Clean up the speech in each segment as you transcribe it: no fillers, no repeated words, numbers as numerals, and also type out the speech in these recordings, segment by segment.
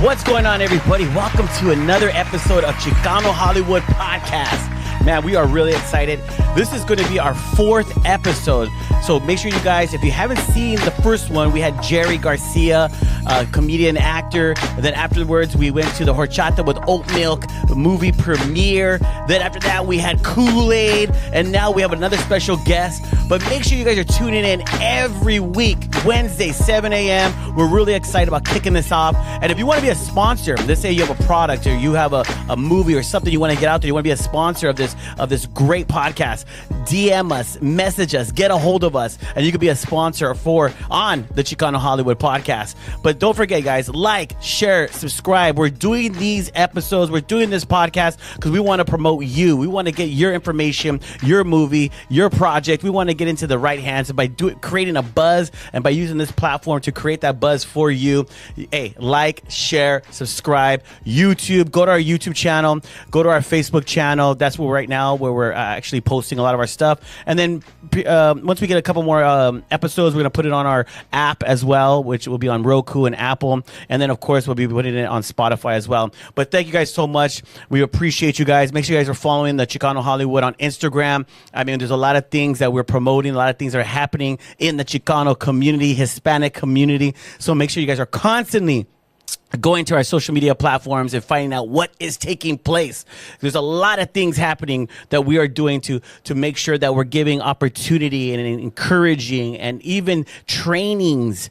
What's going on, everybody? Welcome to another episode of Chicano Hollywood Podcast. Man, we are really excited. This is going to be our fourth episode. So make sure you guys, if you haven't seen the first one, we had Jerry Garcia, comedian, actor. And then afterwards, we went to the Horchata with Oat Milk movie premiere. Then after that, we had Kool-Aid. And now we have another special guest. But make sure you guys are tuning in every week, Wednesday, 7 a.m. We're really excited about kicking this off. And if you want to be a sponsor, let's say you have a product or you have a movie or something you want to get out there, you want to be a sponsor of this great podcast, DM us, message us, get a hold of us, and you can be a sponsor on the Chicano Hollywood Podcast. But don't forget, guys, like, share, subscribe. We're doing these episodes, we're doing this podcast because we want to promote you. We want to get your information, your movie, your project. We want to get into the right hands, and by creating a buzz and by using this platform to create that buzz for you. Hey, like, share, subscribe. YouTube, go to our YouTube channel, go to our Facebook channel. That's where right now where we're actually posting a lot of our stuff. And then once we get a couple more episodes, we're going to put it on our app as well, which will be on Roku and Apple. And then, of course, we'll be putting it on Spotify as well. But thank you guys so much. We appreciate you guys. Make sure you guys are following the Chicano Hollywood on Instagram. I mean, there's a lot of things that we're promoting. A lot of things are happening in the Chicano community, Hispanic community. So make sure you guys are constantly going to our social media platforms and finding out what is taking place. There's a lot of things happening that we are doing to make sure that we're giving opportunity and encouraging and even trainings,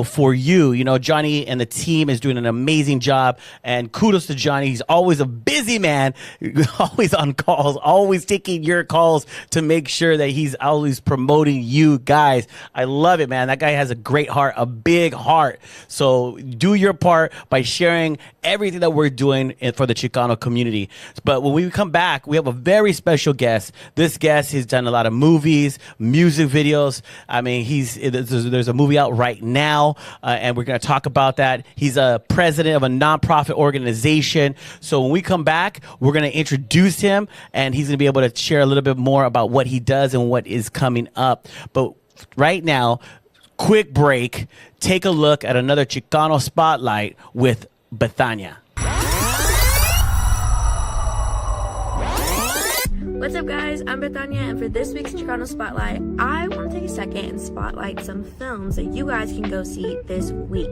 for you. Johnny and the team is doing an amazing job, and kudos to Johnny. He's always a busy man, always on calls, always taking your calls to make sure that he's always promoting you guys. I love it, man. That guy has a great heart, a big heart. So do your part by sharing everything that we're doing for the Chicano community. But when we come back, we have a very special guest. This guest has done a lot of movies, music videos. I mean, there's a movie out right now, and we're going to talk about that. He's a president of a nonprofit organization. So when we come back, we're going to introduce him, and he's going to be able to share a little bit more about what he does and what is coming up. But right now, quick break. Take a look at another Chicano Spotlight with Bethania. What's up, guys? I'm Bethania, and for this week's Chicano Spotlight, I want to take a second and spotlight some films that you guys can go see this week.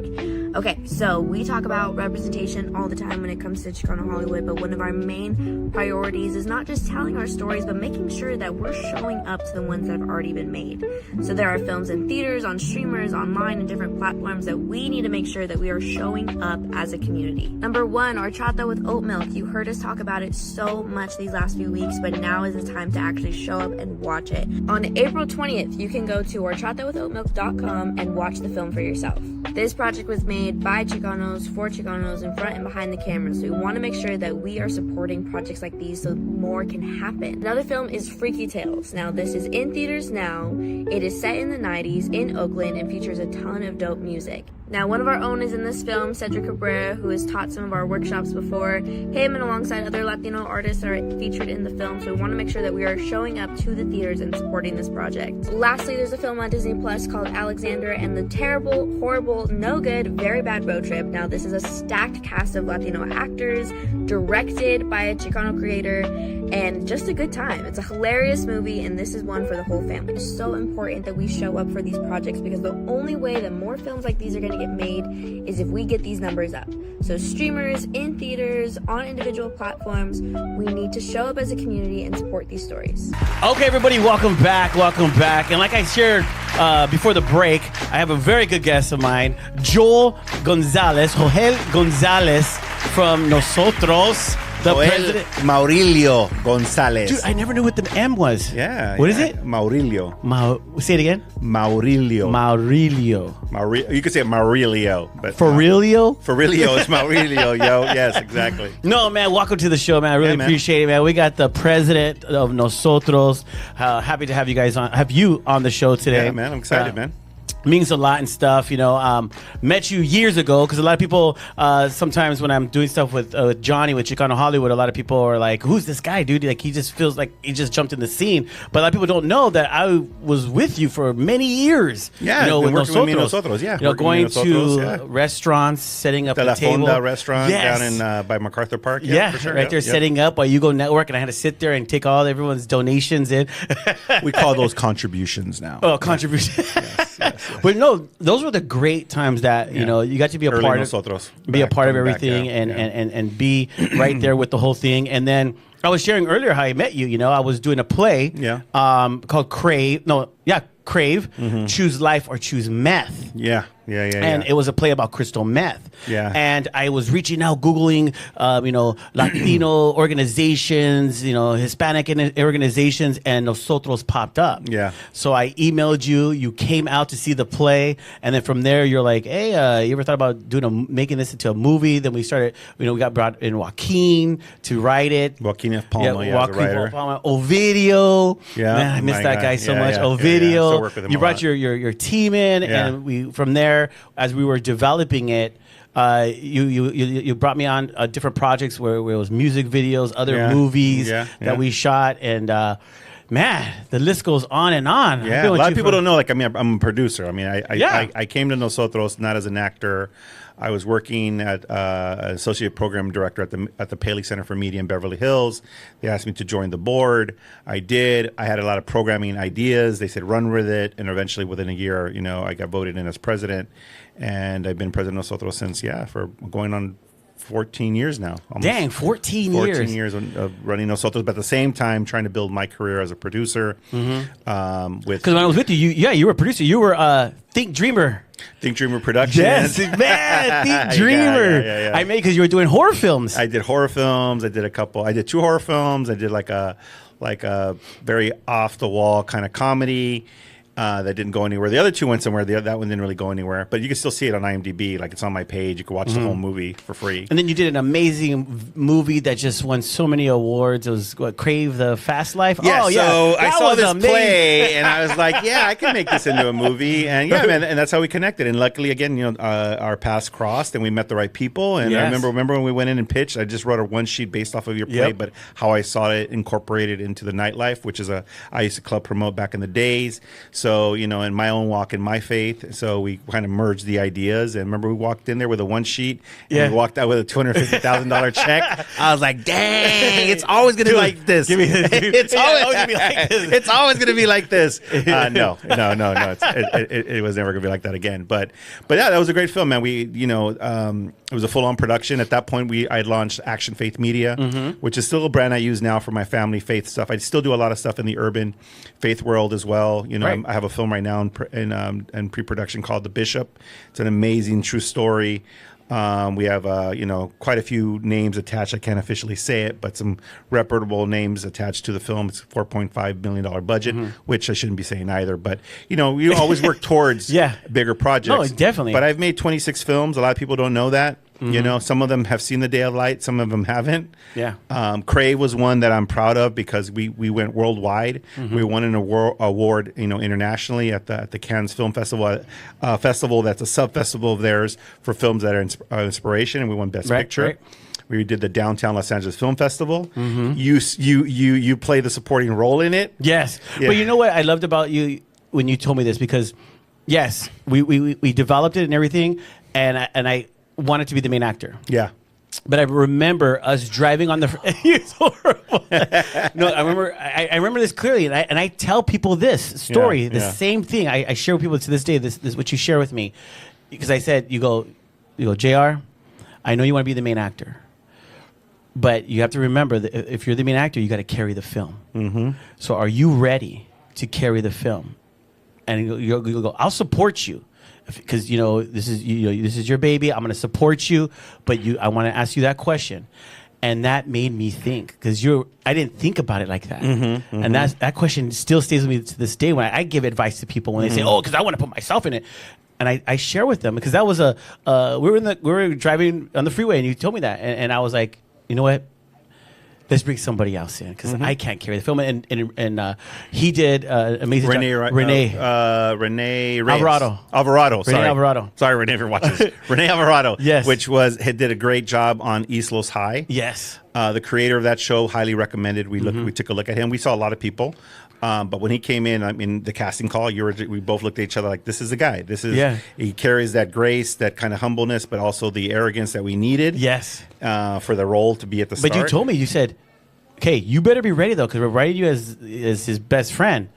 Okay, so we talk about representation all the time when it comes to Chicano Hollywood, but one of our main priorities is not just telling our stories, but making sure that we're showing up to the ones that have already been made. So there are films in theaters, on streamers, online, and different platforms that we need to make sure that we are showing up as a community. Number one, Horchata with Oat Milk. You heard us talk about it so much these last few weeks, but now is the time to actually show up and watch it. On April 20th, you can go to horchatawithoatmilk.com and watch the film for yourself. This project was made by Chicanos, for Chicanos, in front and behind the camera, so we want to make sure that we are supporting projects like these so more can happen. Another film is Freaky Tales. Now, this is in theaters now. It is set in the 90s in Oakland and features a ton of dope music. Now, one of our own is in this film, Cedric Cabrera, who has taught some of our workshops before. Him and alongside other Latino artists are featured in the film, so we want to make sure that we are showing up to the theaters and supporting this project. Lastly, there's a film on Disney Plus called Alexander and the Terrible, Horrible, No Good, Very Bad Road Trip. Now, this is a stacked cast of Latino actors, directed by a Chicano creator, and just a good time. It's a hilarious movie, and this is one for the whole family. It's so important that we show up for these projects because the only way that more films like these are going to get made is if we get these numbers up. So streamers, in theaters, on individual platforms, we need to show up as a community and support these stories. Okay, everybody, welcome back. And like I shared before the break, I have a very good guest of mine, Joel Gonzales from Nosotros. The president. Maurilio Gonzales. Dude, I never knew what the M was. Yeah. What is it? Maurilio. Say it again. Maurilio. You could say Maurilio. But Forilio? Forilio is Maurilio, yo. Yes, exactly. No, man, welcome to the show, man. I really appreciate it, man. We got the president of Nosotros. Happy to have you guys on the show today. Yeah, man. I'm excited, man. means a lot and stuff, met you years ago because a lot of people sometimes when I'm doing stuff with Johnny with Chicano Hollywood, a lot of people are like, who's this guy, dude? Like, he just feels like he just jumped in the scene, but a lot of people don't know that I was with you for many years. With Nosotros. Going to restaurants, setting up the the table. Fonda restaurant down in by MacArthur Park. For sure. Right there, setting up while you go network, and I had to sit there and take all everyone's donations in. We call those contributions now. Oh, contributions. Yes. But no, those were the great times that you got to be a part of everything and be right there with the whole thing. And then I was sharing earlier how I met you. I was doing a play called Crave. Choose Life or Choose Meth. And it was a play about crystal meth. And I was reaching out, Googling, Latino organizations, Hispanic organizations, and Nosotros popped up. So I emailed you. You came out to see the play, and then from there, you're like, "Hey, you ever thought about making this into a movie?" Then we started. We got brought in Joaquin to write it. Joaquin F. Palma, Joaquin F. Palma, Ovidio. Man, I miss that guy so much. Ovidio. Work with him you brought your team in, and we from there. As we were developing it, you brought me on different projects where it was music videos, other movies that we shot, and man, the list goes on and on. A lot of people don't know. I'm a producer. I came to Nosotros not as an actor. I was working at associate program director at the Paley Center for Media in Beverly Hills. They asked me to join the board. I did. I had a lot of programming ideas. They said run with it, and eventually within a year, I got voted in as president, and I've been president of Nosotros since for going on 14 years now. Almost. Dang, 14 years of running Nosotros, but at the same time trying to build my career as a producer. Because when I was with you, you were a producer. You were Think Dreamer Productions. Yes, man, Think Dreamer. Yeah. I made because you were doing horror films. I did horror films. I did 2 horror films. I did like a very off the wall kind of comedy. That didn't go anywhere. The other 2 went somewhere. That one didn't really go anywhere. But you can still see it on IMDb. Like, it's on my page. You can watch the whole movie for free. And then you did an amazing movie that just won so many awards. It was Crave the Fast Life. Yeah, oh, so I saw this play, and I was like, I can make this into a movie. And man, and that's how we connected. And luckily, again, our paths crossed, and we met the right people. And I remember when we went in and pitched, I just wrote a one sheet based off of your play, but how I saw it incorporated into the nightlife, which is I used to club promote back in the days. So, in my own walk in my faith. So we kind of merged the ideas. And remember, we walked in there with a one sheet and we walked out with a $250,000 check. I was like, dang, it's always going to be like this. Give me this. It's always going to be like this. It's always going to be like this. No. It was never going to be like that again. But yeah, that was a great film, man. It was a full-on production. At that point, I launched Action Faith Media, which is still a brand I use now for my family faith stuff. I still do a lot of stuff in the urban faith world as well. I have a film right now in pre-production called The Bishop. It's an amazing true story. We have quite a few names attached. I can't officially say it, but some reputable names attached to the film. It's a $4.5 million budget, which I shouldn't be saying either. But you always work towards bigger projects. No, definitely. But I've made 26 films. A lot of people don't know that. Some of them have seen the day of light, some of them haven't. Crave was one that I'm proud of because we went worldwide. We won an award internationally at the Cannes Film Festival, festival that's a sub festival of theirs for films that are inspiration, and we won Best Picture. We did the Downtown Los Angeles Film Festival. You play the supporting role in it. Yes, but you know what I loved about you when you told me this, because yes, we developed it and everything, and I wanted to be the main actor. But I remember us driving on the. It's horrible. No, I remember this clearly, and I tell people this story, the same thing. I share with people to this day. This what you share with me, because I said, you go, JR, I know you want to be the main actor, but you have to remember that if you're the main actor, you got to carry the film. So are you ready to carry the film? And you'll go, I'll support you. Because this is your baby. I'm going to support you, but I want to ask you that question, and that made me think, because I didn't think about it like that, and that question still stays with me to this day when I give advice to people when they say, "Oh, because I want to put myself in it," and I share with them, because that was we were driving on the freeway and you told me that, and I was like, you know what? let's bring somebody else in because I can't carry the film. And he did amazing Renee job. Renee Reyes. Alvarado. Sorry. Renee Alvarado. Sorry, Renee, if you're watching this. Renee Alvarado. Yes. Which did a great job on East Los High. Yes. The creator of that show, highly recommended. We took a look at him. We saw a lot of people. But when he came in, I mean, the casting call, we both looked at each other like, this is the guy. He carries that grace, that kind of humbleness, but also the arrogance that we needed. Yes. For the role to be at the start. But you told me, you said, okay, you better be ready though, because we're writing you as his best friend,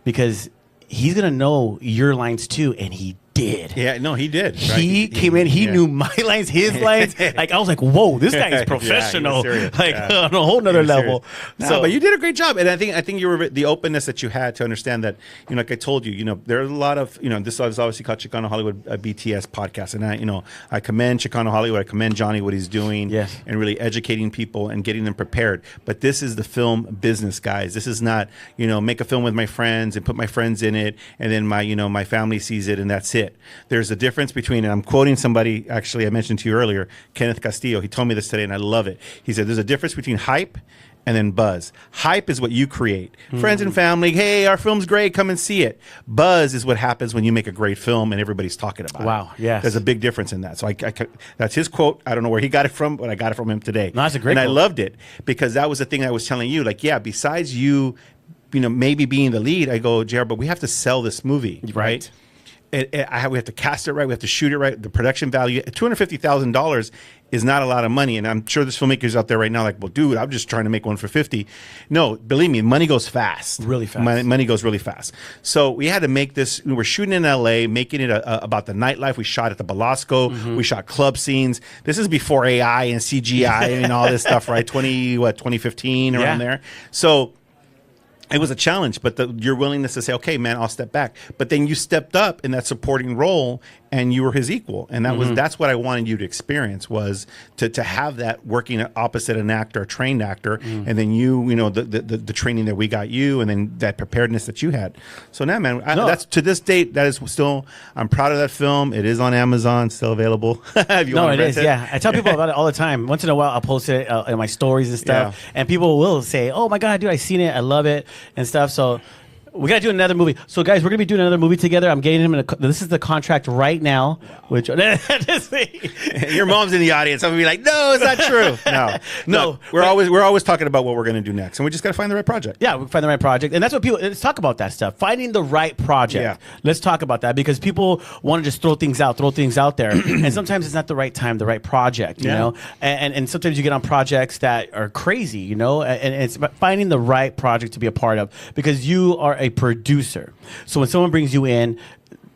because he's gonna know your lines too, and he did. Yeah, no, he did. Right? He came in. He knew my lines, his lines. Like I was like, "Whoa, this guy is professional!" On a whole nother level. No, but you did a great job, and I think you were the openness that you had to understand that. Like I told you, there are a lot of this is obviously called Chicano Hollywood BTS podcast, and I commend Chicano Hollywood. I commend Johnny what he's doing, and really educating people and getting them prepared. But this is the film business, guys. This is not make a film with my friends and put my friends in it, and then my family sees it, and that's it. There's a difference between, and I'm quoting somebody, actually, I mentioned to you earlier, Kenneth Castillo. He told me this today, and I love it. He said, there's a difference between hype and then buzz. Hype is what you create. Friends and family, hey, our film's great, come and see it. Buzz is what happens when you make a great film and everybody's talking about it. Wow, yes. There's a big difference in that. So that's his quote. I don't know where he got it from, but I got it from him today. No, that's a great quote. I loved it because that was the thing I was telling you. Like, besides you, maybe being the lead, I go, JR, but we have to sell this movie, right? We have to cast it right. We have to shoot it right. The production value, $250,000 is not a lot of money. And I'm sure there's filmmakers out there right now like, well, dude, I'm just trying to make one for 50. No, believe me, money goes fast. Really fast. Money goes really fast. So we had to make this. We're shooting in LA, making it about the nightlife. We shot at the Belasco. We shot club scenes. This is before AI and CGI and all this stuff, right? 2015 around there. So it was a challenge, but your willingness to say, okay, man, I'll step back. But then you stepped up in that supporting role and you were his equal. And that's what I wanted you to experience, was to have that working opposite an actor, a trained actor, and then the training that we got you, and then that preparedness that you had. So now, man, that's to this date, that is still, I'm proud of that film. It is on Amazon, still available. It is. Yeah. I tell people about it all the time. Once in a while, I'll post it in my stories and stuff. And people will say, oh my God, dude, I seen it. I love it and stuff. So we got to do another movie. So, guys, we're going to be doing another movie together. I'm getting him this is the contract right now. Which your mom's in the audience. I'm going to be like, no, it's not true. No. We're always talking about what we're going to do next. And we just got to find the right project. Yeah, we find the right project. And that's what let's talk about that stuff. Finding the right project. Yeah. Let's talk about that, because people want to just throw things out there. And sometimes it's not the right time, the right project, you know? And sometimes you get on projects that are crazy, and it's about finding the right project to be a part of, because you are a producer. So when someone brings you in,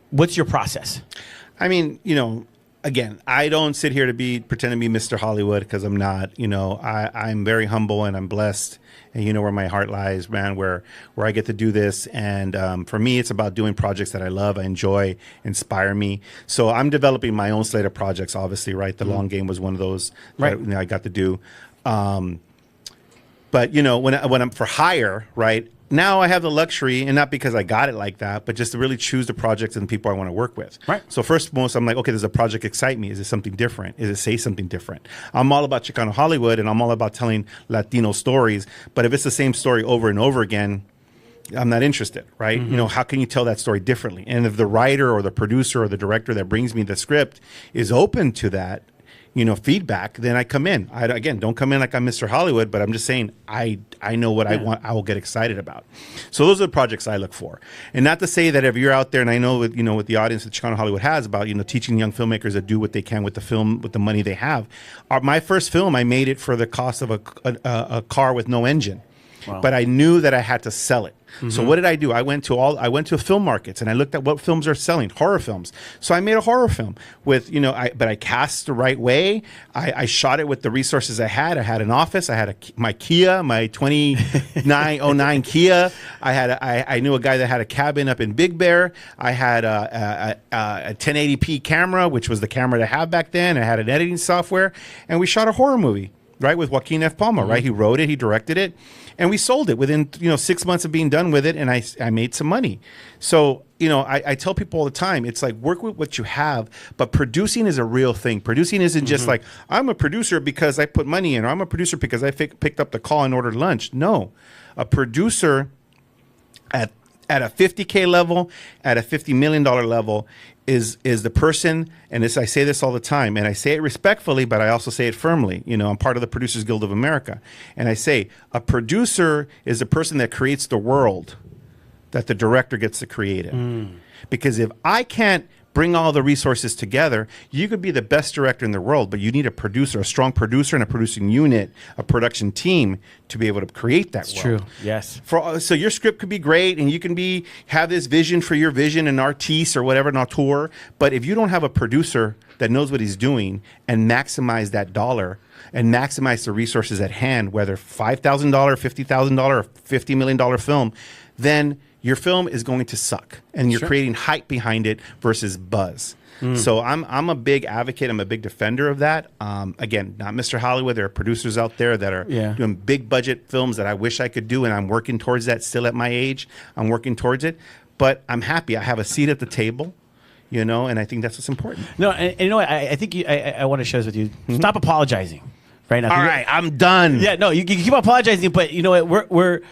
what's your process? I mean, again, I don't sit here to pretend to be Mr. Hollywood, because I'm not. I'm very humble and I'm blessed, and where my heart lies, man, where I get to do this. And for me, it's about doing projects that I love, I enjoy, inspire me. So I'm developing my own slate of projects, obviously, right? The Long Game was one of those that I got to do. But when I'm for hire, right? Now I have the luxury, and not because I got it like that, but just to really choose the projects and the people I want to work with. Right. So first and most, I'm like, okay, does a project excite me? Is it something different? Is it say something different? I'm all about Chicano Hollywood, and I'm all about telling Latino stories. But if it's the same story over and over again, I'm not interested, right? How can you tell that story differently? And if the writer or the producer or the director that brings me the script is open to that, feedback, then I come in. Again, don't come in like I'm Mr. Hollywood, but I'm just saying I know what I want. I will get excited about. So those are the projects I look for. And not to say that if you're out there, and I know with with the audience that Chicano Hollywood has about teaching young filmmakers to do what they can with the film, with the money they have. My first film, I made it for the cost of a car with no engine. Wow. But I knew that I had to sell it. So what did I do? I went to film markets, and I looked at what films are selling, horror films. So I made a horror film with, but I cast the right way. I shot it with the resources I had. I had an office. I had my Kia, my 2909 Kia. I knew a guy that had a cabin up in Big Bear. I had a 1080p camera, which was the camera to have back then. I had an editing software, and we shot a horror movie, right, with Joaquin F. Palma, right? He wrote it, he directed it, and we sold it within 6 months of being done with it, and I made some money. So I tell people all the time, it's like work with what you have, but producing is a real thing. Producing isn't just like, I'm a producer because I put money in, or I'm a producer because I picked up the call and ordered lunch. No, a producer at a 50K level, at a $50 million level, is the person, and I say this all the time, and I say it respectfully, but I also say it firmly. I'm part of the Producers Guild of America, and I say a producer is the person that creates the world that the director gets to create it. Because if I can't bring all the resources together, you could be the best director in the world, but you need a producer, a strong producer, and a producing unit, a production team to be able to create that world. True. Yes. So your script could be great, and you can have this vision for your vision, an artiste or whatever, an auteur. But if you don't have a producer that knows what he's doing and maximize that dollar and maximize the resources at hand, whether $5,000, $50,000, or $50 million film, then your film is going to suck, and you're creating hype behind it versus buzz. So I'm a big advocate. I'm a big defender of that. Again, not Mr. Hollywood. There are producers out there that are doing big budget films that I wish I could do, and I'm working towards that still at my age. I'm working towards it, but I'm happy. I have a seat at the table, and I think that's what's important. No, and you know what? I think I want to share this with you. Stop apologizing right now. All right, I'm done. Yeah, no, you keep apologizing, but you know what? We're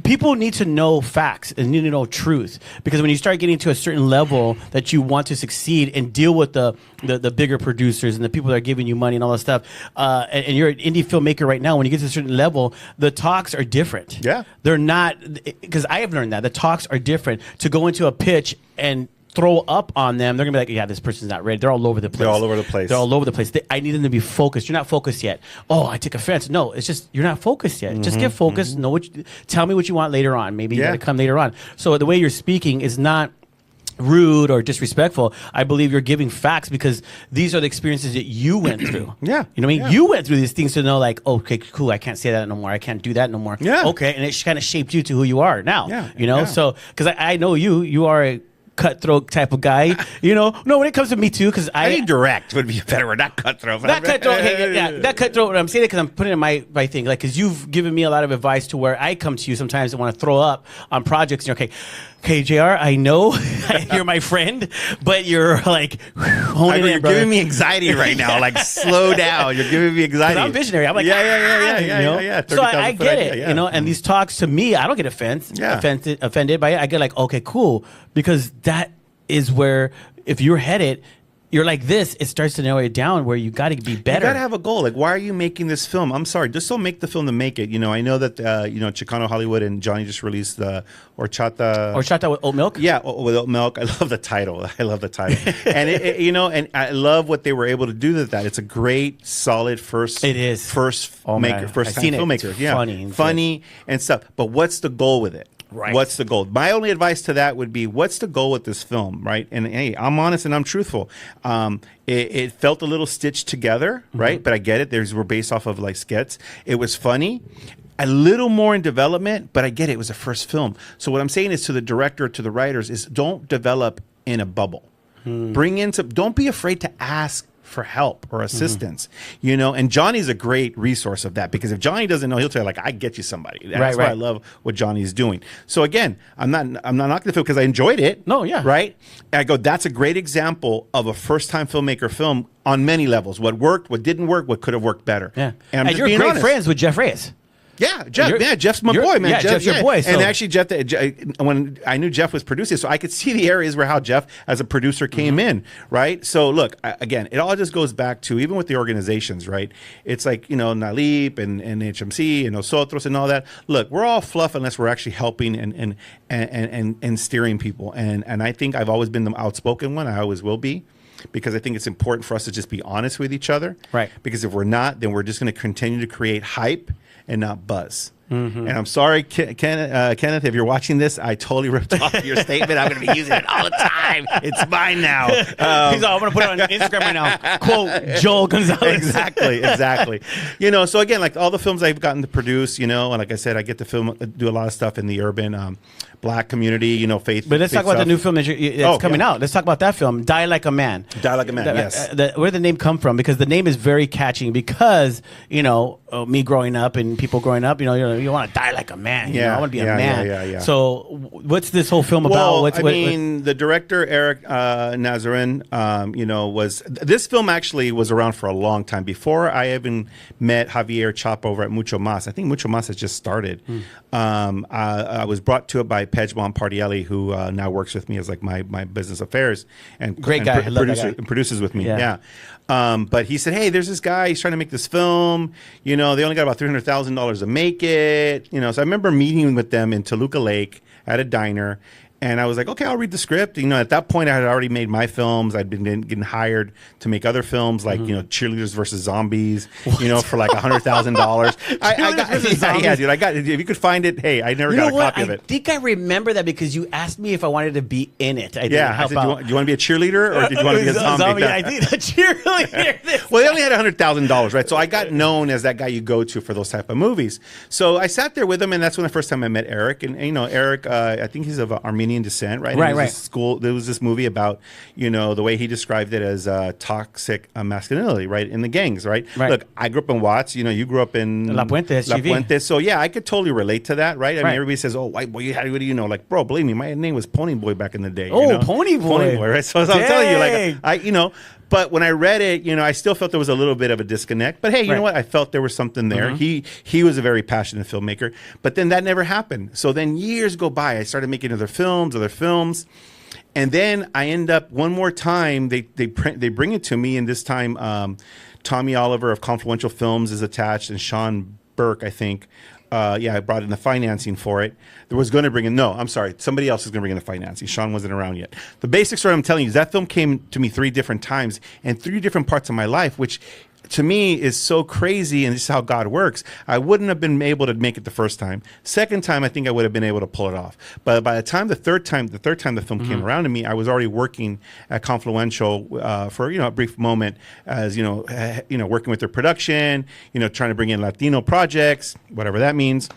people need to know facts and need to know truth, because when you start getting to a certain level that you want to succeed and deal with the bigger producers and the people that are giving you money and all that stuff, and you're an indie filmmaker right now, when you get to a certain level, the talks are different. Yeah. They're not, because I have learned that the talks are different. To go into a pitch and throw up on them, they're gonna be like, yeah, this person's not ready. They're all over the place. They're all over the place. I need them to be focused. You're not focused yet. Oh, I took offense. No, it's just you're not focused yet. Just get focused. Know tell me what you want later on. Maybe you gotta come later on. So the way you're speaking is not rude or disrespectful. I believe you're giving facts because these are the experiences that you went through. Yeah. You know what I mean? Yeah. You went through these things to know, like, okay, cool, I can't say that no more. I can't do that no more. Yeah. Okay. And it kind of shaped you to who you are now. Yeah. You know? Yeah. So, because I know you are a cutthroat type of guy, No, when it comes to me too, because I think direct would be a better word, not cutthroat. Not cutthroat. Not cutthroat. I'm saying it because I'm putting it in my thing, like, because you've given me a lot of advice to where I come to you sometimes and want to throw up on projects. And you're okay, JR, I know you're my friend, but you're like honing in, you're brother. giving me anxiety right now. Like, slow down. You're giving me anxiety. I'm visionary. I'm like, yeah. So I get it, yeah. And these talks, to me, I don't get offended by it. I get like, okay, cool, because that is where, if you're headed, you're like this, it starts to narrow it down where you got to be better. You got to have a goal. Like, why are you making this film? I'm sorry, just don't make the film to make it. I know that Chicano Hollywood and Johnny just released the Horchata with oat milk. Yeah, with oat milk. I love the title. And and I love what they were able to do with that. It's a great, solid first time filmmaker. Yeah, funny and stuff. But what's the goal with it? Right. What's the goal? My only advice to that would be, what's the goal with this film, right? And hey, I'm honest and I'm truthful. It felt a little stitched together, right? But I get it. We're based off of like skits. It was funny. A little more in development, but I get it. It was a first film. So what I'm saying is, to the director, to the writers, is don't develop in a bubble. Don't be afraid to ask for help or assistance, and Johnny's a great resource of that, because if Johnny doesn't know, he'll tell you, like, I get you somebody. That's why I love what Johnny's doing. So again, I'm not knocking the film because I enjoyed it. No, yeah. Right? And I go, that's a great example of a first-time filmmaker film on many levels. What worked, what didn't work, what could have worked better. Yeah. And you're great honest. friends with Jeff Reyes. Yeah, Jeff. Yeah, Jeff's my boy, man. Yeah, Jeff's your boy. So. And actually, Jeff, when I knew Jeff was producing, so I could see the areas where how Jeff, as a producer, came in, right? So look, again, it all just goes back to, even with the organizations, right? It's like, Nalip and HMC and Nosotros and all that. Look, we're all fluff unless we're actually helping and steering people. And I think I've always been the outspoken one. I always will be. Because I think it's important for us to just be honest with each other. Right. Because if we're not, then we're just going to continue to create hype and not buzz. And I'm sorry, Kenneth, if you're watching this, I totally ripped off your statement. I'm going to be using it all the time. It's mine now. I'm going to put it on Instagram right now. Quote, Joel Gonzales. Exactly. So again, like all the films I've gotten to produce, and like I said, I get to do a lot of stuff in the urban Black community, faith. But let's talk about the new film that's coming out. Let's talk about that film, Die Like a Man. Die Like a Man, yes. Where did the name come from? Because the name is very catching, because, me growing up and people growing up, you want to die like a man. You Yeah, know? I want to be a yeah, man. yeah. So what's this whole film Well, about? the director Eric Nazarin, was this film actually was around for a long time before I even met Javier Chapa over at Mucho Mas. I think Mucho Mas has just started. I was brought to it by Pejman Pardielli, who now works with me as like my business affairs and Great guy. I love that guy. produces with me. Yeah. But he said, hey, there's this guy, he's trying to make this film. They only got about $300,000 to make it. So I remember meeting with them in Toluca Lake at a diner. And I was like, okay, I'll read the script. At that point, I had already made my films. I'd been getting hired to make other films like, Cheerleaders versus Zombies, for like $100,000. Yeah, dude. I got if you could find it, hey, I never got a copy of it. I think I remember that because you asked me if I wanted to be in it. I said, do you want to be a cheerleader or did you want to be a zombie? I think a cheerleader. Well, they only had $100,000, right? So I got known as that guy you go to for those type of movies. So I sat there with him, and that's when the first time I met Eric. And Eric, I think he's of Armenian descent, right? There was this movie about, the way he described it as toxic masculinity, right? In the gangs, right? Look, I grew up in Watts. You grew up in La Puente. So yeah, I could totally relate to that, right? I mean, everybody says, "Oh, white boy, what do you know?" Like, bro, believe me, my name was Pony Boy back in the day. Pony Boy, right? So I'm telling you, like, But when I read it, I still felt there was a little bit of a disconnect. But hey, you know what? I felt there was something there. He was a very passionate filmmaker. But then that never happened. So then years go by. I started making other films. And then I end up one more time, they bring it to me. And this time, Tommy Oliver of Confluential Films is attached. And Sean Burke, I think. I brought in the financing for it. There was going to bring in, no, I'm sorry. Somebody else was going to bring in the financing. Sean wasn't around yet. The basic story I'm telling you is that film came to me 3 different times and 3 different parts of my life, which to me is so crazy, and this is how God works. I wouldn't have been able to make it the first time. Second time, I think I would have been able to pull it off. But by the time the third time the film came around to me, I was already working at Confluential for a brief moment as working with their production, trying to bring in Latino projects, whatever that means.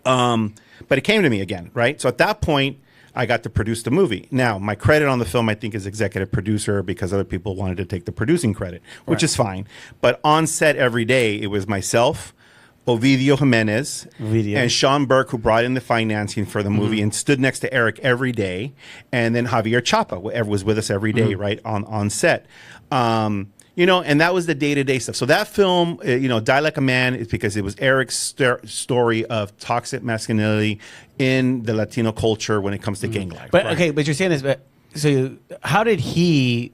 But it came to me again, right? So at that point, I got to produce the movie. Now, my credit on the film, I think, is executive producer because other people wanted to take the producing credit, which is fine. But on set every day, it was myself, Ovidio Jimenez, and Sean Burke, who brought in the financing for the movie and stood next to Eric every day. And then Javier Chapa was with us every day, right, on set. And that was the day-to-day stuff. So that film, Die Like a Man, is because it was Eric's story of toxic masculinity in the Latino culture when it comes to gang life. But okay, but you're saying this, so how did he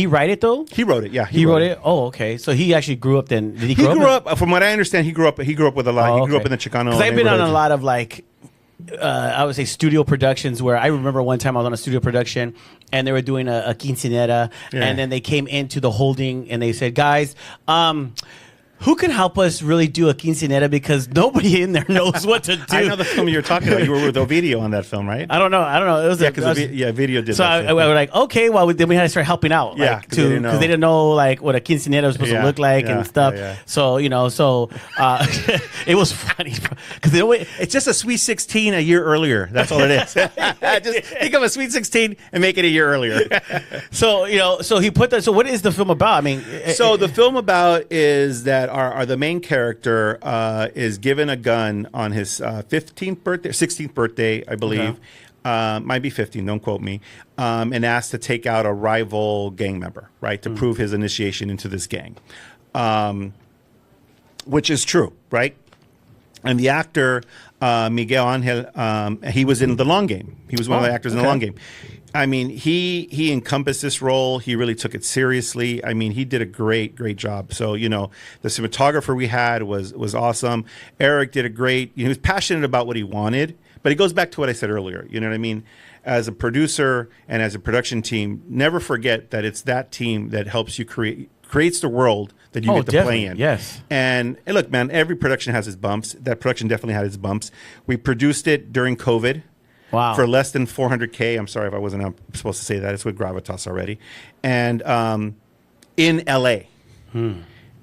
write it though? He wrote it, yeah. He wrote it? Oh, okay. So he actually grew up then. Did he grow up? From what I understand, he grew up with a lot. He grew up in the Chicano. Because I've been on a lot of I would say studio productions where I remember one time I was on a studio production and they were doing a quinceañera and then they came into the holding and they said, guys, who can help us really do a quinceañera because nobody in there knows what to do. I know the film you're talking about. You were with Ovidio on that film, right? I don't know. It was Video did. So I was like, okay, well, then we had to start helping out, because they didn't know like what a quinceañera was supposed to look like and stuff. So it was funny because it's just a Sweet 16 a year earlier. That's all it is. Just think of a Sweet 16 and make it a year earlier. So he put that. So what is the film about? I mean, so the film about is that the main character is given a gun on his 16th birthday, I believe. Might be 15, don't quote me, and asked to take out a rival gang member, right, to prove his initiation into this gang, which is true, right? And the actor, Miguel Angel, he was in The Long Game. He was one of the actors in The Long Game. I mean, he encompassed this role. He really took it seriously. I mean, he did a great job. So, the cinematographer we had was awesome. Eric did a great, he was passionate about what he wanted, but it goes back to what I said earlier. You know what I mean? As a producer and as a production team, never forget that it's that team that helps you creates the world that you get to play in. Yes. And look, man, every production has its bumps. That production definitely had its bumps. We produced it during COVID. Wow. For less than $400K. I'm sorry if I wasn't supposed to say that. It's with Gravitas already. And in LA.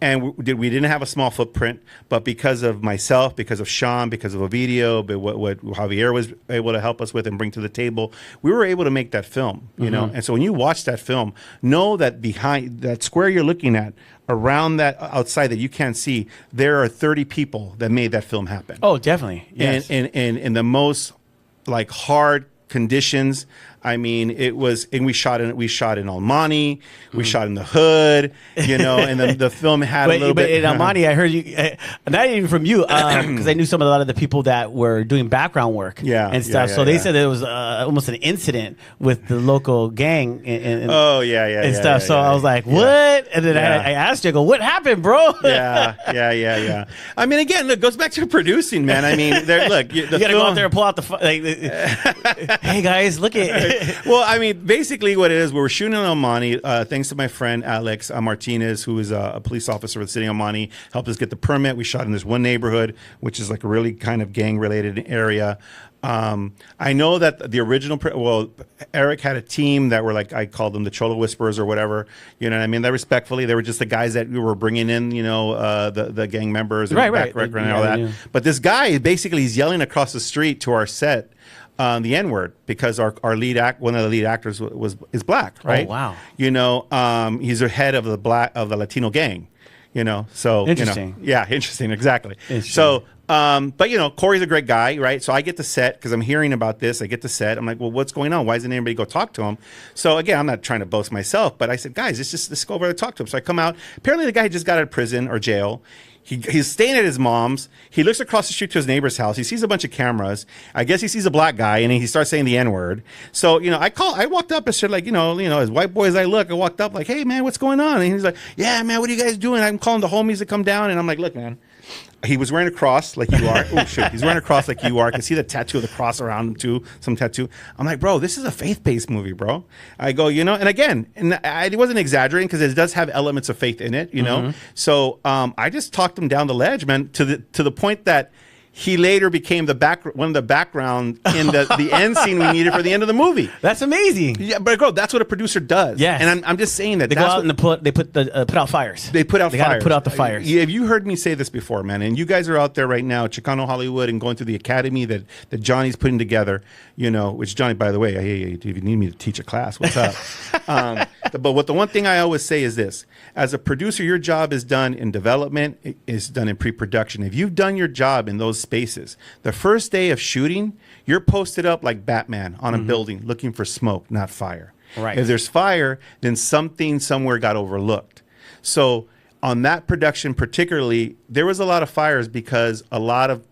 And we didn't have a small footprint, but because of myself, because of Sean, because of Ovidio, but what Javier was able to help us with and bring to the table, we were able to make that film, you know? And so when you watch that film, know that behind that square you're looking at, around that outside that you can't see, there are 30 people that made that film happen. Oh, definitely. Yes. And in the most like hard conditions. I mean, it was, and we shot in Almani, we shot in the hood, you know, and the film had a little bit. But in Almani, I heard you, not even from you, because I knew a lot of the people that were doing background work, and stuff. So they said there was almost an incident with the local gang, and stuff. So I was like, what? And then I asked you, I go, what happened, bro? Yeah. I mean, again, look, goes back to producing, man. I mean, look, you gotta go out there and pull out the. Hey guys, look at. Well, I mean, basically what it is, we were shooting in Almani, thanks to my friend Alex Martinez, who is a police officer with the city of Almani, helped us get the permit. We shot in this one neighborhood, which is like a really kind of gang-related area. I know that the original, Eric had a team that were like, I called them the Cholo Whisperers or whatever, you know what I mean? They respectfully, they were just the guys that we were bringing in, you know, the gang members and right. and all that. But this guy, basically, he's yelling across the street to our set, the N-word, because one of the lead actors is black, right? Oh, wow. You know, he's the head of the Latino gang, you know, so interesting. You know, interesting, exactly. So, but you know, Corey's a great guy, right? So I get the set because I'm hearing about this. I get the set. I'm like, well, what's going on? Why doesn't anybody go talk to him? So again, I'm not trying to boast myself, but I said, guys, let's go over and talk to him. So I come out. Apparently, the guy just got out of prison or jail. He's staying at his mom's. He looks across the street to his neighbor's house. He sees a bunch of cameras. I guess he sees a black guy, and he starts saying the N-word. So, you know, I walked up and said, like, you know, as white boy as I look, I walked up like, hey, man, what's going on? And he's like, yeah, man, what are you guys doing? I'm calling the homies to come down. And I'm like, look, man. He was wearing a cross like you are. Oh, shit. He's wearing a cross like you are. I can see the tattoo of the cross around him, too. Some tattoo. I'm like, bro, this is a faith-based movie, bro. I go, you know, and again, I wasn't exaggerating because it does have elements of faith in it, you know. So I just talked him down the ledge, man, to the point that he later became one of the background in the end scene we needed for the end of the movie. That's amazing. Yeah, but bro, that's what a producer does. Yeah, and I'm just saying that they go out and they put out fires. They put out fires. They got to put out the fires. Have you heard me say this before, man? And you guys are out there right now, Chicano Hollywood, and going through the academy that Johnny's putting together. You know, which Johnny, by the way, hey, if you need me to teach a class, what's up? But the one thing I always say is this: as a producer, your job is done in development, it is done in pre-production. If you've done your job in those spaces, the first day of shooting, you're posted up like Batman on a building looking for smoke, not fire. Right. If there's fire, then something somewhere got overlooked. So on that production particularly, there was a lot of fires because a lot of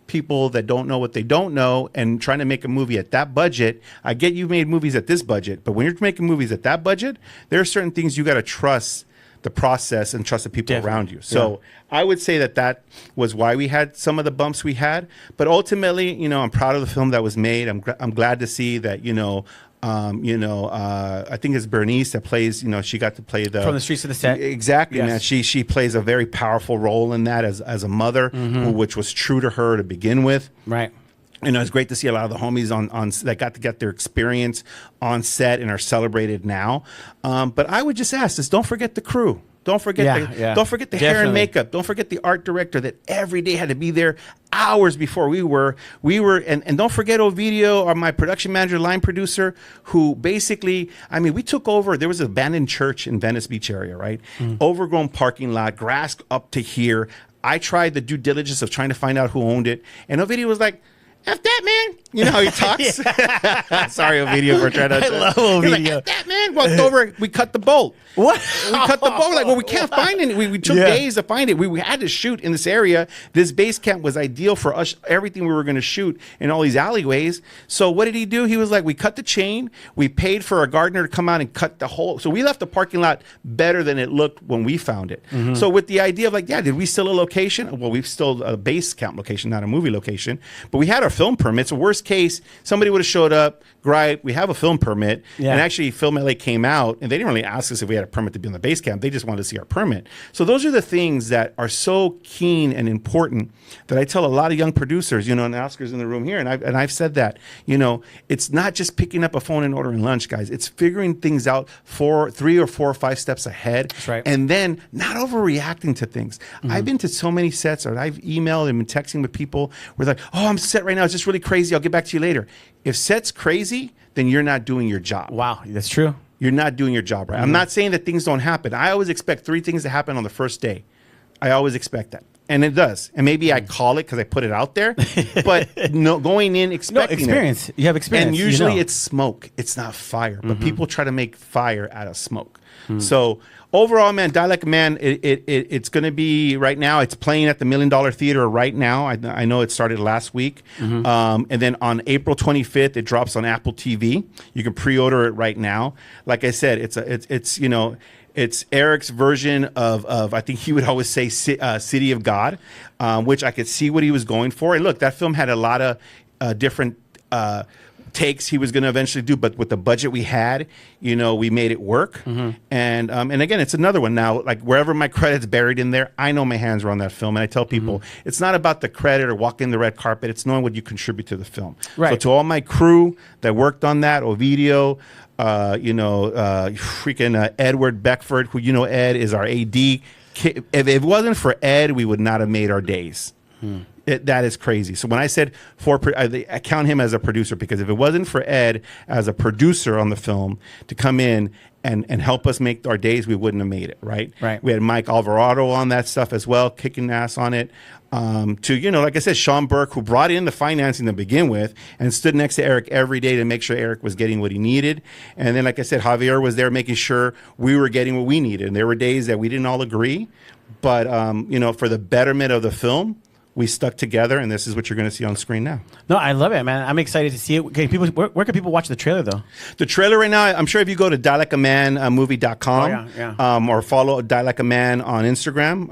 people that don't know what they don't know and trying to make a movie at that budget. I get you made movies at this budget, but when you're making movies at that budget, there are certain things you got to trust the process and trust the people around you. So I would say that was why we had some of the bumps we had. But ultimately, you know, I'm proud of the film that was made. I'm glad to see that, I think it's Bernice that plays, you know, she got to play From the Streets to the Set. Exactly, man. She plays a very powerful role in that as a mother, which was true to her to begin with. Right. You know, it's great to see a lot of the homies on that got to get their experience on set and are celebrated now. But I would just ask this: don't forget the crew. Don't forget don't forget the hair and makeup. Don't forget the art director that every day had to be there hours before we were and don't forget Ovidio, or my production manager, line producer, who basically, I mean, we took over. There was an abandoned church in Venice Beach area, right? Overgrown parking lot, grass up to here. I tried the due diligence of trying to find out who owned it, and Ovidio was like, F that, man. You know how he talks? Sorry, Ovidio, for trying to... I love Ovidio. Like, F that, man. Walked over, we cut the bolt. What? We cut the bolt. Like, well, we can't find it. We took days to find it. We had to shoot in this area. This base camp was ideal for us, everything we were going to shoot in all these alleyways. So what did he do? He was like, we cut the chain. We paid for a gardener to come out and cut the whole... So we left the parking lot better than it looked when we found it. So with the idea of like, did we still a location? Well, we've still a base camp location, not a movie location. But we had a film permits. Worst case, somebody would have showed up, right, we have a film permit, and actually Film LA came out, and they didn't really ask us if we had a permit to be on the base camp. They just wanted to see our permit. So those are the things that are so keen and important that I tell a lot of young producers, and Oscar's in the room here, and I've said that, it's not just picking up a phone and ordering lunch, guys. It's figuring things out 3 or 4 or 5 steps ahead. That's right. And then not overreacting to things. I've been to so many sets, or I've emailed and been texting with people where they're like, oh, I'm set right now. It's just really crazy. I'll get back to you later. If set's crazy, then you're not doing your job. Wow, that's true. You're not doing your job right. I'm not saying that things don't happen. I always expect 3 things to happen on the first day. I always expect that. And it does. And maybe I call it because I put it out there. But going in expecting experience. You have experience. And usually it's smoke. It's not fire. But people try to make fire out of smoke. So overall, man, Die Like a Man, it's going to be right now. It's playing at the $1 Million Theater right now. I know it started last week. And then on April 25th, it drops on Apple TV. You can pre-order it right now. Like I said, it's Eric's version of I think he would always say City of God, which I could see what he was going for. And look, that film had a lot of different takes he was going to eventually do, but with the budget we had, we made it work. And again, it's another one now. Like wherever my credit's buried in there, I know my hands were on that film, and I tell people it's not about the credit or walking the red carpet. It's knowing what you contribute to the film. Right. So to all my crew that worked on that, Ovidio, freaking Edward Beckford, who Ed is our AD. If it wasn't for Ed, we would not have made our days. That is crazy. So when I said I count him as a producer, because if it wasn't for Ed as a producer on the film to come in and help us make our days, we wouldn't have made it, right? Right. We had Mike Alvarado on that stuff as well, kicking ass on it. Like I said, Sean Burke, who brought in the financing to begin with and stood next to Eric every day to make sure Eric was getting what he needed. And then, like I said, Javier was there making sure we were getting what we needed. And there were days that we didn't all agree, but, for the betterment of the film, we stuck together, and this is what you're going to see on screen now. No, I love it, man. I'm excited to see it. Where can people watch the trailer, though? The trailer right now, I'm sure if you go to dielikeamanmovie.com or follow Die Like a Man on Instagram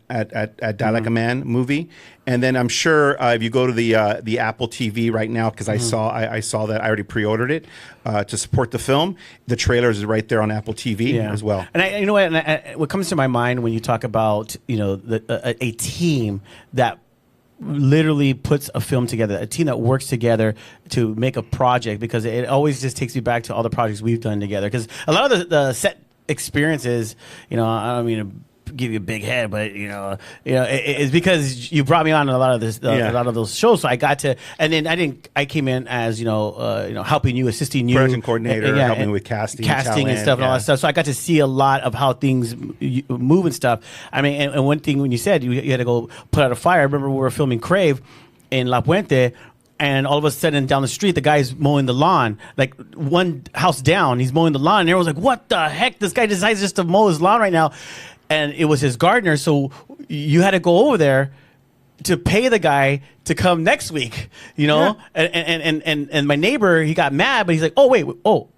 at Die Like a Man Movie. And then I'm sure if you go to the Apple TV right now, because I saw that I already pre-ordered it to support the film. The trailer is right there on Apple TV as well. And you know what? What comes to my mind when you talk about a team that literally puts a film together, a team that works together to make a project, because it always just takes me back to all the projects we've done together. Because a lot of the set experiences, I don't mean to give you a big head, but it's because you brought me on a lot of this, a lot of those shows. So I got to, and then I came in as helping you, assisting you, production coordinator, helping with casting and stuff, and all that stuff. So I got to see a lot of how things move and stuff. I mean, and one thing when you said you had to go put out a fire. I remember we were filming Crave in La Puente. And all of a sudden, down the street, the guy's mowing the lawn. Like one house down, he's mowing the lawn. And everyone's like, "What the heck? This guy decides just to mow his lawn right now." And it was his gardener, so you had to go over there to pay the guy to come next week, and my neighbor, he got mad, but he's like, "Oh wait,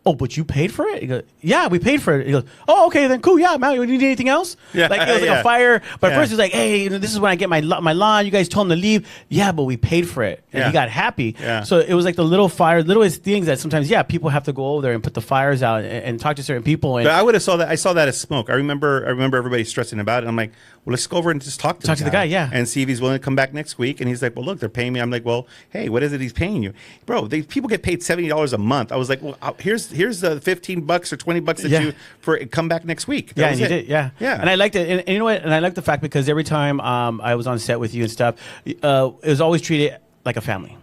but you paid for it?" He goes, "Yeah, we paid for it." He goes, "Oh, okay, then cool, yeah, man, you need anything else?" Like it was like a fire, but first he was like, "Hey, this is when I get my lawn. You guys told him to leave." Yeah, but we paid for it, and he got happy. So it was like the littlest things that sometimes, people have to go over there and put the fires out and talk to certain people. And but I would have saw that. I saw that as smoke. I remember everybody stressing about it. I'm like, well, let's go over and just talk to the guy, and see if he's willing to come back next week. And he's like, well, look, they're paying me. I'm like, well, hey, what is it he's paying you, bro? People get paid $70 a month. I was like, well, here's the $15 or $20 that you for come back next week. That was it. And I liked it, and you know what? And I liked the fact because every time I was on set with you and stuff, it was always treated like a family.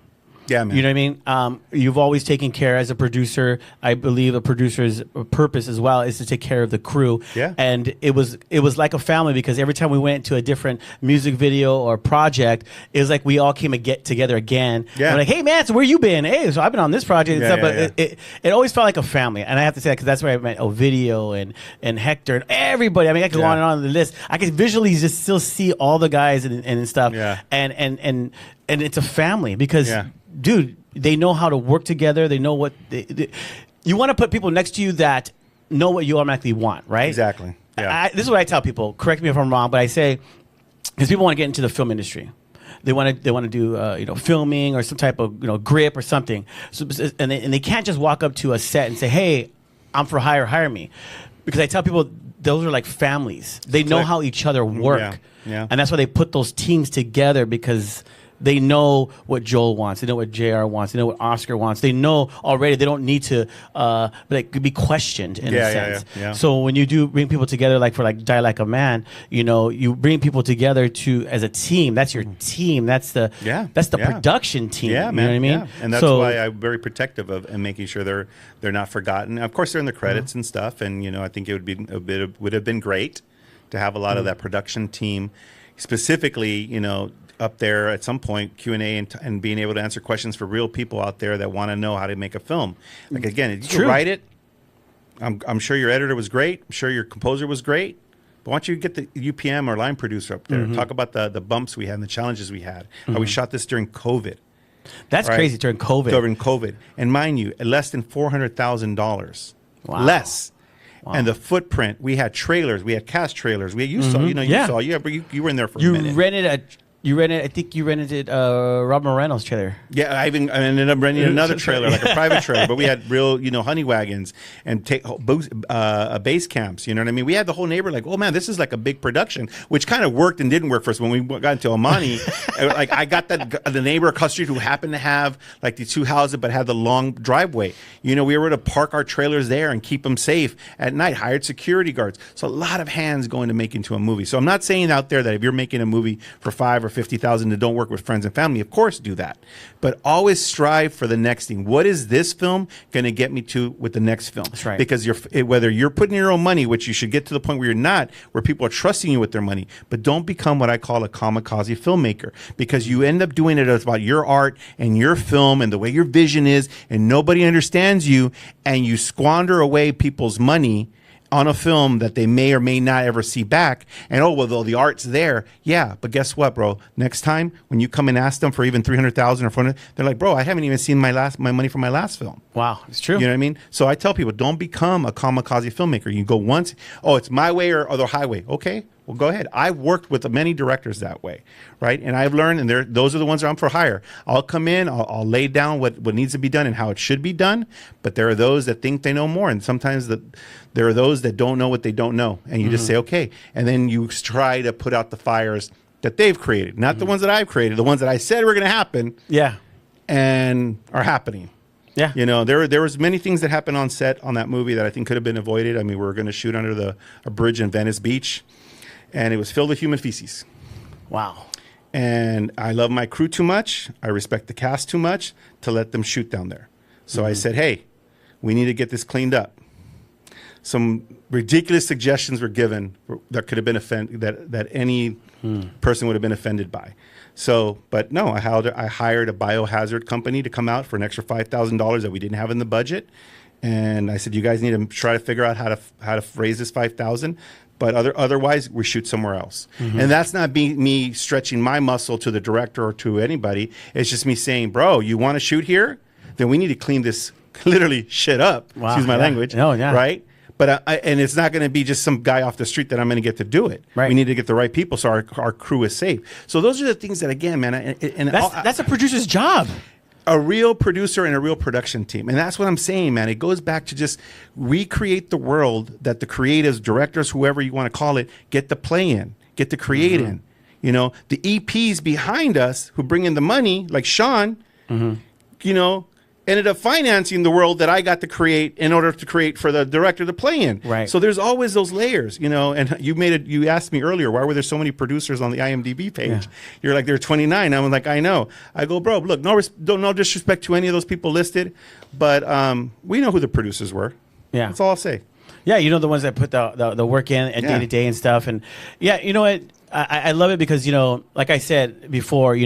Yeah, man. You know what I mean? You've always taken care as a producer. I believe a producer's purpose as well is to take care of the crew. Yeah. And it was like a family because every time we went to a different music video or project, it was like we all came to get together again. Yeah. We're like, hey, man, so where you been? Hey, so I've been on this project and stuff. But it always felt like a family. And I have to say that because that's where I met Ovidio and Hector and everybody. I mean, I could go on and on the list. I could visually just still see all the guys and stuff. Yeah. And it's a family because... Yeah. Dude, they know how to work together. They know what you want to put people next to you that know what you automatically want, right? Exactly. Yeah. This is what I tell people. Correct me if I'm wrong, but I say because people want to get into the film industry. they want to do filming or some type of grip or something. So and they can't just walk up to a set and say, "Hey, I'm for hire me," because I tell people those are like families. They know how each other work, and that's why they put those teams together because they know what Joel wants. They know what JR wants. They know what Oscar wants. They know already. They don't need to be questioned in a sense. Yeah. So when you do bring people together, like for Die Like a Man, you bring people together as a team. That's your team. That's the production team. Yeah, man. You know what I mean? Yeah. And that's why I'm very protective of and making sure they're not forgotten. Of course, they're in the credits and stuff. And I think it would have been great to have a lot of that production team, specifically, up there at some point, Q&A and being able to answer questions for real people out there that want to know how to make a film. Like, again, if you can write it, I'm sure your editor was great. I'm sure your composer was great. But why don't you get the UPM or line producer up there? Talk about the bumps we had and the challenges we had. How we shot this during COVID. That's crazy, during COVID. During COVID. And mind you, less than $400,000. Wow. Less. Wow. And the footprint, we had trailers. We had cast trailers. You saw, you were in there for a minute. I think you rented Rob Moreno's trailer. Yeah, I ended up renting another trailer, like a private trailer. But we had real, honey wagons and base camps. You know what I mean? We had the whole neighborhood like, oh man, this is like a big production, which kind of worked and didn't work for us when we got into Amani. Like I got the neighbor across the street who happened to have like these two houses, but had the long driveway. We were able to park our trailers there and keep them safe at night. Hired security guards. So a lot of hands going to make into a movie. So I'm not saying out there that if you're making a movie for $5,000 or $50,000 that don't work with friends and family, of course do that, but always strive for the next thing. What is this film going to get me to with the next film? That's right. Because whether you're putting your own money, which you should get to the point where you're not, where people are trusting you with their money, but don't become what I call a kamikaze filmmaker, because you end up doing it about your art and your film and the way your vision is, and nobody understands you, and you squander away people's money on a film that they may or may not ever see back. And though the art's there, but guess what, bro? Next time when you come and ask them for even $300,000 or $400,000, they're like, bro, I haven't even seen my money from my last film. Wow, it's true. You know what I mean? So I tell people, don't become a kamikaze filmmaker. You go once, it's my way or the highway. Okay, well, go ahead. I've worked with many directors that way, right? And I've learned, and those are the ones that I'm for hire. I'll come in, I'll lay down what needs to be done and how it should be done, but there are those that think they know more, and sometimes there are those that don't know what they don't know, and you just say, okay, and then you try to put out the fires that they've created, not the ones that I've created, the ones that I said were going to happen, and are happening. Yeah, there was many things that happened on set on that movie that I think could have been avoided. I mean, we were going to shoot under a bridge in Venice Beach, and it was filled with human feces. Wow. And I love my crew too much. I respect the cast too much to let them shoot down there. So I said, hey, we need to get this cleaned up. Some ridiculous suggestions were given that could have been that any person would have been offended by. So, but no, I hired a biohazard company to come out for an extra $5,000 that we didn't have in the budget. And I said, you guys need to try to figure out how to raise this $5,000. But otherwise, we shoot somewhere else. And that's not me stretching my muscle to the director or to anybody. It's just me saying, bro, you want to shoot here? Then we need to clean this literally shit up. Wow, excuse my language. Oh, yeah. Right? But and it's not going to be just some guy off the street that I'm going to get to do it. Right. We need to get the right people so our crew is safe. So those are the things that, again, man. And that's a producer's job. A real producer and a real production team. And that's what I'm saying, man. It goes back to just recreate the world that the creatives, directors, whoever you want to call it, get to play in, get to create in. The EPs behind us who bring in the money, like Sean, ended up financing the world that I got to create in order to create for the director to play in. Right. So there's always those layers, and you asked me earlier, why were there so many producers on the IMDb page? Yeah. You're like, there are 29. I'm like, I know. I go, bro, look, no disrespect to any of those people listed, but we know who the producers were. Yeah. That's all I'll say. Yeah, the ones that put the work in and day to day and stuff. And yeah, you know what? I love it because, like I said before,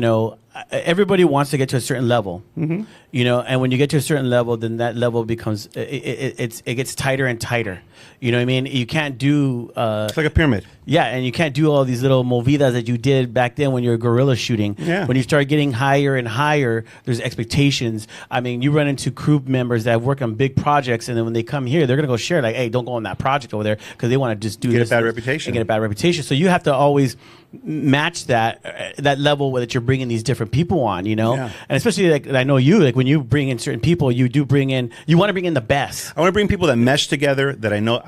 everybody wants to get to a certain level, and when you get to a certain level, then that level becomes it gets tighter and tighter. You know what I mean? You can't do. It's like a pyramid. Yeah, and you can't do all these little movidas that you did back then when you were guerrilla shooting. Yeah. When you start getting higher and higher, there's expectations. I mean, you run into crew members that work on big projects, and then when they come here, they're gonna go share like, "Hey, don't go on that project over there," because they want to just do Get this a bad and reputation. get a bad reputation. So you have to always match that level that you're bringing these different people on, you know. Yeah. And especially like I know you, like when you bring in certain people, you want to bring in the best. I want to bring people that mesh together that I know.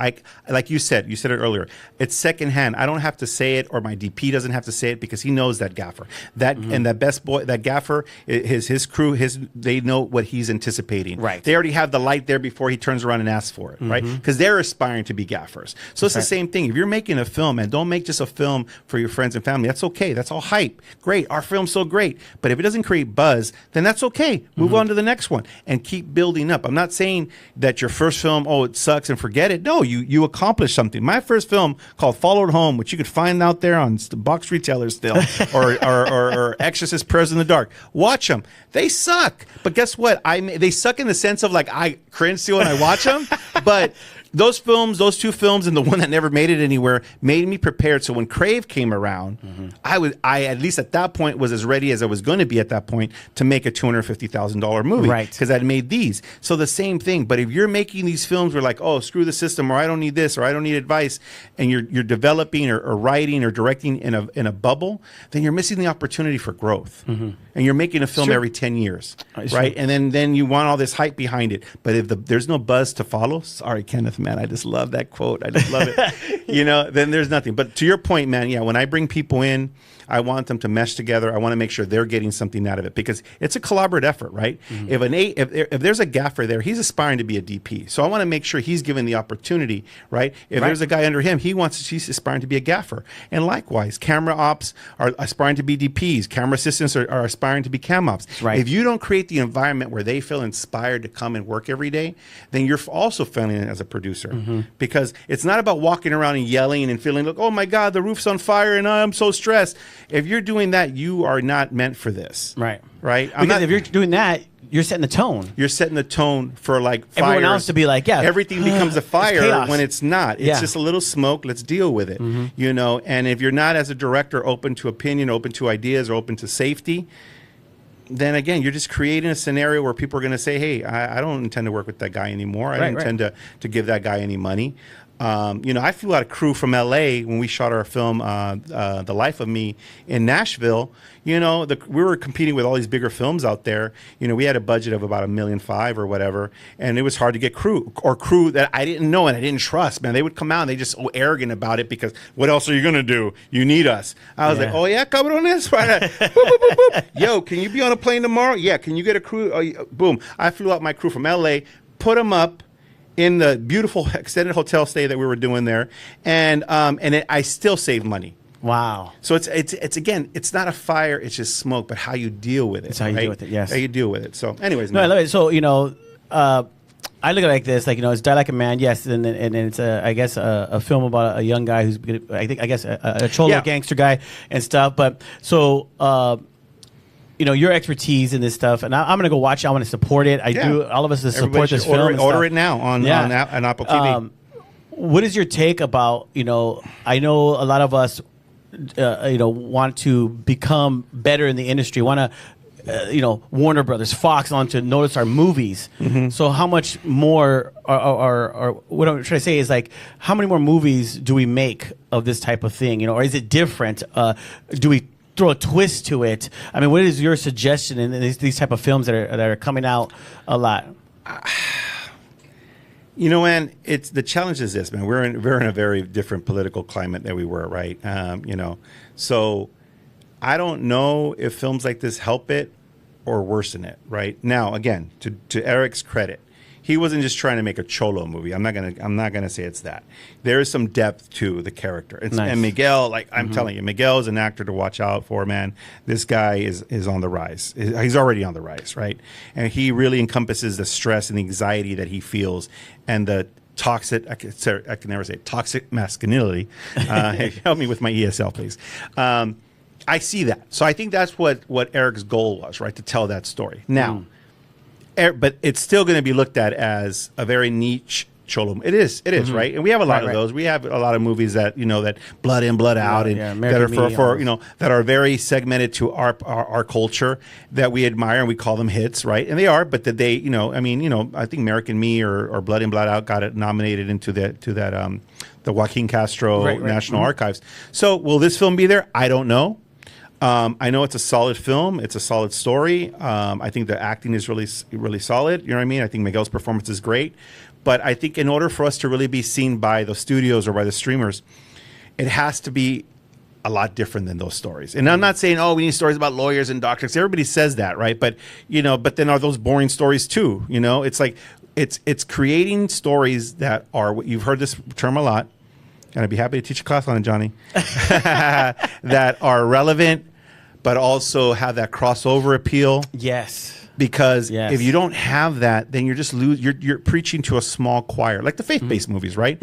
Like you said it earlier. It's secondhand. I don't have to say it, or my DP doesn't have to say it because he knows that gaffer. And that best boy, that gaffer, his crew, they know what he's anticipating. Right. They already have the light there before he turns around and asks for it. Right. Because they're aspiring to be gaffers. So it's the same thing. If you're making a film, and don't make just a film for your friends and family. That's okay. That's all hype. Great. Our film's so great. But if it doesn't create buzz, then that's okay. Move on to the next one and keep building up. I'm not saying that your first film, it sucks and forget it. No, you accomplished something. My first film called Followed Home, which you could find out there on box retailers still, or Exorcist Prayers in the Dark. Watch them. They suck. But guess what? They suck in the sense of like I cringe to when I watch them. But those two films, and the one that never made it anywhere, made me prepared. So when Crave came around, I at least at that point was as ready as I was going to be at that point to make a $250,000 movie, right? Because I'd made these. So the same thing. But if you're making these films where like, oh, screw the system, or I don't need this, or I don't need advice, and you're developing or writing or directing in a bubble, then you're missing the opportunity for growth. And you're making a film every 10 years, right? And then you want all this hype behind it. But if there's no buzz to follow, sorry, Kenneth. Man, I just love that quote. I just love it. Then there's nothing. But to your point, man, yeah, when I bring people in, I want them to mesh together. I want to make sure they're getting something out of it because it's a collaborative effort, right? If there's a gaffer there, he's aspiring to be a DP. So I want to make sure he's given the opportunity, right? If there's a guy under him, he's aspiring to be a gaffer. And likewise, camera ops are aspiring to be DPs. Camera assistants are aspiring to be cam ops. Right. If you don't create the environment where they feel inspired to come and work every day, then you're also failing as a producer because it's not about walking around and yelling and feeling like, oh my God, the roof's on fire and I'm so stressed. If you're doing that, you are not meant for this. Right. Because if you're doing that, you're setting the tone. You're setting the tone for like fires. Everyone else to be like, yeah. Everything becomes a fire when it's not. It's Yeah. just a little smoke. Let's deal with it. And if you're not as a director open to opinion, open to ideas, or open to safety, then again, you're just creating a scenario where people are going to say, hey, I don't intend to work with that guy anymore. I don't intend to give that guy any money. I flew out a crew from L.A. when we shot our film, The Life of Me, in Nashville. We were competing with all these bigger films out there. We had a budget of about $1.5 million or whatever, and it was hard to get crew that I didn't know and I didn't trust. Man, they would come out and they just so arrogant about it because what else are you gonna do? You need us. I was like, oh yeah, cabrones, right? Boop, boop, boop, boop. Yo, can you be on a plane tomorrow? Yeah, can you get a crew? Boom! I flew out my crew from L.A., put them up in the beautiful extended hotel stay that we were doing there, and I still saved money. Wow. So it's again, it's not a fire, it's just smoke, but how you deal with it. It's how you deal with it, yes. How you deal with it. So anyways. No, I love it. So, I look at it like this, it's Die Like a Man, yes, and it's a film about a young guy who's a cholo gangster guy and stuff. But so your expertise in this stuff, and I'm gonna go watch it. I want to support it. I do. All of us to support this film. Order it now on Apple TV. What is your take about? I know a lot of us, want to become better in the industry. Want to, Warner Brothers, Fox, want to notice our movies. So how much more are what I'm trying to say is like, how many more movies do we make of this type of thing? Or is it different? Do we throw a twist to it? I mean, what is your suggestion in these type of films that are coming out a lot? Man, it's the challenge is this, man. We're in a very different political climate than we were, right? So I don't know if films like this help it or worsen it, right? Now, again, to Eric's credit, he wasn't just trying to make a cholo movie. I'm not gonna say it's that. There is some depth to the character. Nice. And Miguel, I'm telling you, Miguel is an actor to watch out for, man. This guy is on the rise. He's already on the rise, right? And he really encompasses the stress and the anxiety that he feels and the toxic, I can never say it, toxic masculinity. Help me with my ESL, please. I see that. So I think that's what Eric's goal was, right? To tell that story. Now, but it's still going to be looked at as a very niche cholo. It is, right? And we have a lot of those. We have a lot of movies that, that blood in, blood out, and that are for that are very segmented to our culture that we admire, and we call them hits, right? And they are, but that they, I think American Me or Blood in, Blood Out got it nominated into that the Joaquin Castro National Archives. So will this film be there? I don't know. I know it's a solid film. It's a solid story. I think the acting is really, really solid. You know what I mean? I think Miguel's performance is great. But I think in order for us to really be seen by the studios or by the streamers, it has to be a lot different than those stories. And I'm not saying, we need stories about lawyers and doctors. Everybody says that, right? But, but then are those boring stories too? It's like, it's creating stories that are, you've heard this term a lot, and I'd be happy to teach a class on it, Johnny, that are relevant, but also have that crossover appeal. Yes. Because if you don't have that, then you're just you're preaching to a small choir, like the faith-based movies, right?